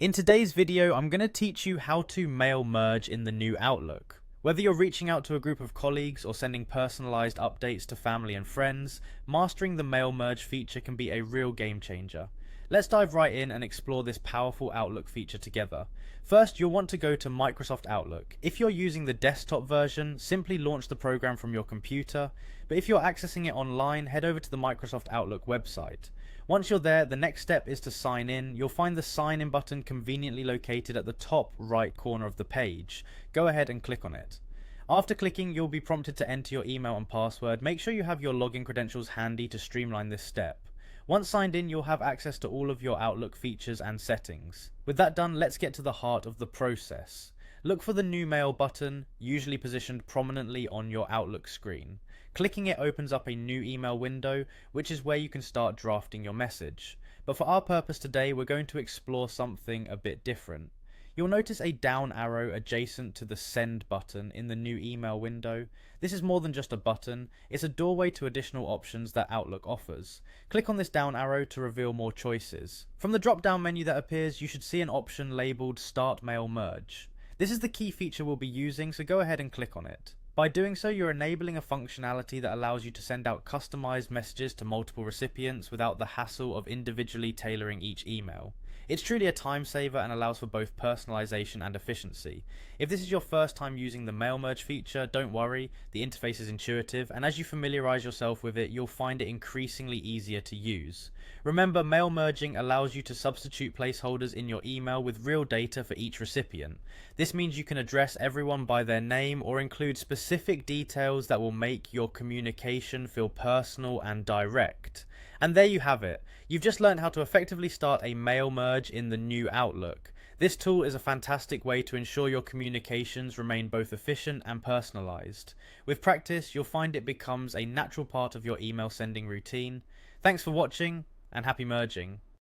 In today's video, I'm going to teach you how to mail merge in the new Outlook. Whether you're reaching out to a group of colleagues or sending personalized updates to family and friends, mastering the mail merge feature can be a real game changer. Let's dive right in and explore this powerful Outlook feature together. First, you'll want to go to Microsoft Outlook. If you're using the desktop version, simply launch the program from your computer, but if you're accessing it online, head over to the Microsoft Outlook website. Once you're there, the next step is to sign in. You'll find the sign in button conveniently located at the top right corner of the page. Go ahead and click on it. After clicking, you'll be prompted to enter your email and password. Make sure you have your login credentials handy to streamline this step. Once signed in, you'll have access to all of your Outlook features and settings. With that done, let's get to the heart of the process. Look for the New Mail button, usually positioned prominently on your Outlook screen. Clicking it opens up a new email window, which is where you can start drafting your message. But for our purpose today, we're going to explore something a bit different. You'll notice a down arrow adjacent to the Send button in the new email window. This is more than just a button, it's a doorway to additional options that Outlook offers. Click on this down arrow to reveal more choices. From the drop down menu that appears, you should see an option labelled Start Mail Merge. This is the key feature we'll be using, so go ahead and click on it. By doing so, you're enabling a functionality that allows you to send out customized messages to multiple recipients without the hassle of individually tailoring each email. It's truly a time saver and allows for both personalization and efficiency. If this is your first time using the mail merge feature, don't worry, the interface is intuitive, and as you familiarize yourself with it, you'll find it increasingly easier to use. Remember, mail merging allows you to substitute placeholders in your email with real data for each recipient. This means you can address everyone by their name or include specific details that will make your communication feel personal and direct. And there you have it. You've just learned how to effectively start a mail merge in the new Outlook. This tool is a fantastic way to ensure your communications remain both efficient and personalized. With practice, you'll find it becomes a natural part of your email sending routine. Thanks for watching, and happy merging.